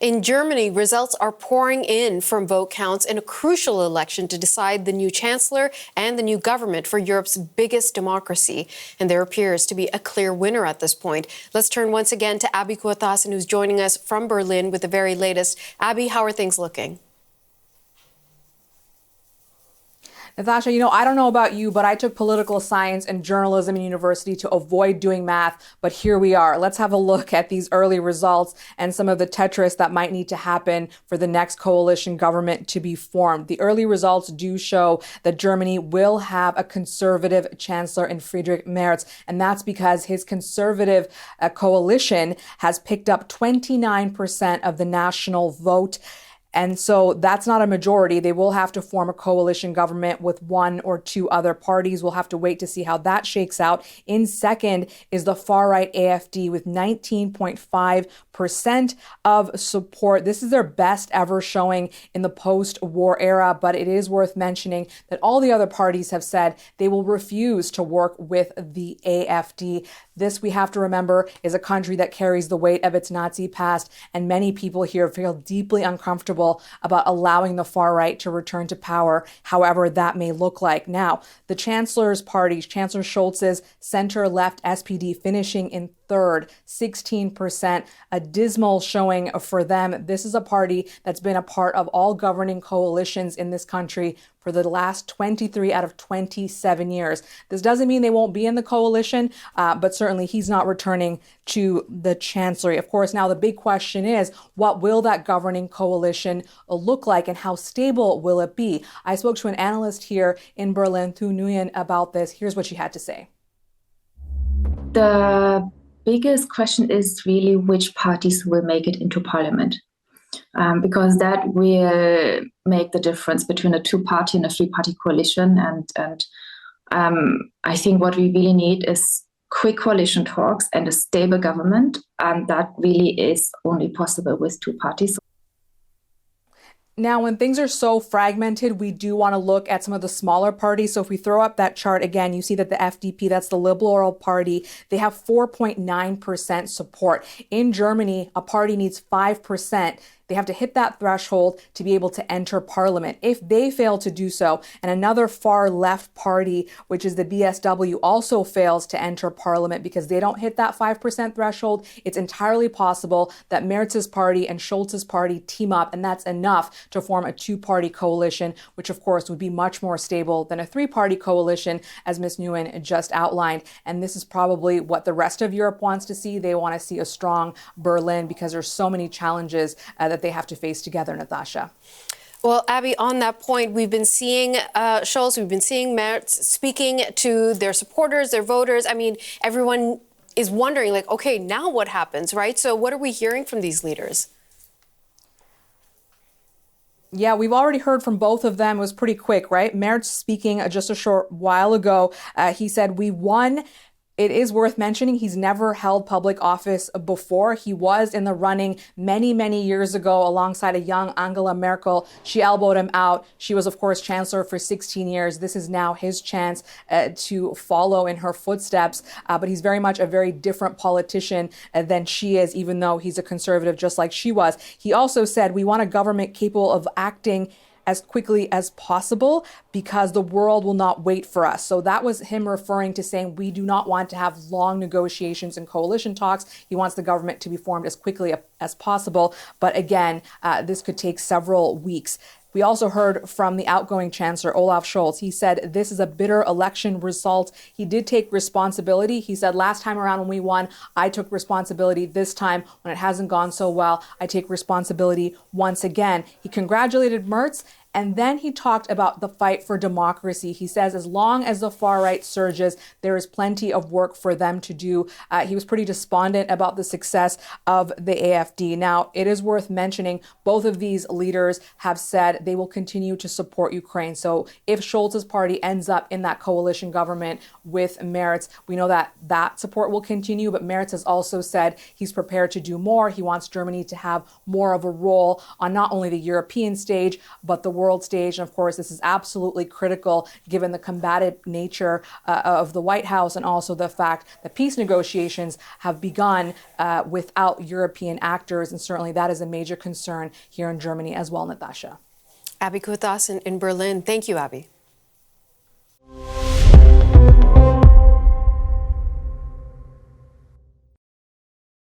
In Germany, results are pouring in from vote counts in a crucial election to decide the new chancellor and the new government for Europe's biggest democracy. And there appears to be a clear winner at this point. Let's turn once again to Abby Kuathasan, who's joining us from Berlin with the very latest. Abby, how are things looking? Natasha, I don't know about you, but I took political science and journalism in university to avoid doing math. But here we are. Let's have a look at these early results and some of the Tetris that might need to happen for the next coalition government to be formed. The early results do show that Germany will have a conservative chancellor in Friedrich Merz. And that's because his conservative coalition has picked up 29% of the national vote. And so that's not a majority. They will have to form a coalition government with one or two other parties. We'll have to wait to see how that shakes out. In second is the far-right AfD with 19.5% of support. This is their best ever showing in the post-war era, but it is worth mentioning that all the other parties have said they will refuse to work with the AfD. This, we have to remember, is a country that carries the weight of its Nazi past, and many people here feel deeply uncomfortable about allowing the far right to return to power, however that may look like. Now, the Chancellor's party, Chancellor Scholz's center-left SPD, finishing in third, 16%, a dismal showing for them. This is a party that's been a part of all governing coalitions in this country for the last 23 out of 27 years. This doesn't mean they won't be in the coalition, but certainly he's not returning to the chancellery. Of course, now the big question is, what will that governing coalition look like and how stable will it be? I spoke to an analyst here in Berlin, Thu Nguyen, about this. Here's what she had to say. The biggest question is really which parties will make it into parliament. Because that will make the difference between a two-party and a three-party coalition. And I think what we really need is quick coalition talks and a stable government. And that really is only possible with two parties. Now, when things are so fragmented, we do want to look at some of the smaller parties. So if we throw up that chart again, you see that the FDP, that's the Liberal Party, they have 4.9% support. In Germany, a party needs 5%. They have to hit that threshold to be able to enter parliament. If they fail to do so, and another far left party, which is the BSW, also fails to enter parliament because they don't hit that 5% threshold, it's entirely possible that Merz's party and Scholz's party team up, and that's enough to form a two-party coalition, which of course would be much more stable than a three-party coalition, as Ms. Nguyen just outlined. And this is probably what the rest of Europe wants to see. They want to see a strong Berlin because there's so many challenges that they have to face together, Natasha. Well, Abby, on that point, we've been seeing Scholz, we've been seeing Merz speaking to their supporters, their voters. I mean, everyone is wondering, like, okay, now what happens, right? So what are we hearing from these leaders? Yeah, we've already heard from both of them. It was pretty quick, right? Merz speaking just a short while ago, he said, "We won." It is worth mentioning he's never held public office before. He was in the running many, many years ago alongside a young Angela Merkel. She elbowed him out. She was, of course, chancellor for 16 years. This is now his chance to follow in her footsteps. But he's very much a very different politician than she is, even though he's a conservative just like she was. He also said, "We want a government capable of acting as quickly as possible because the world will not wait for us." So that was him referring to saying we do not want to have long negotiations and coalition talks. He wants the government to be formed as quickly as possible. But again, this could take several weeks. We also heard from the outgoing Chancellor, Olaf Scholz. He said this is a bitter election result. He did take responsibility. He said last time around when we won, I took responsibility. This time, when it hasn't gone so well, I take responsibility once again. He congratulated Merz. And then he talked about the fight for democracy. He says as long as the far right surges, there is plenty of work for them to do. He was pretty despondent about the success of the AfD. Now, it is worth mentioning both of these leaders have said they will continue to support Ukraine. So if Scholz's party ends up in that coalition government with Merz, we know that that support will continue. But Merz has also said he's prepared to do more. He wants Germany to have more of a role on not only the European stage, but the world stage. And of course, this is absolutely critical given the combative nature of the White House and also the fact that peace negotiations have begun without European actors. And certainly that is a major concern here in Germany as well, Natasha. Abby Kutas in Berlin. Thank you, Abby.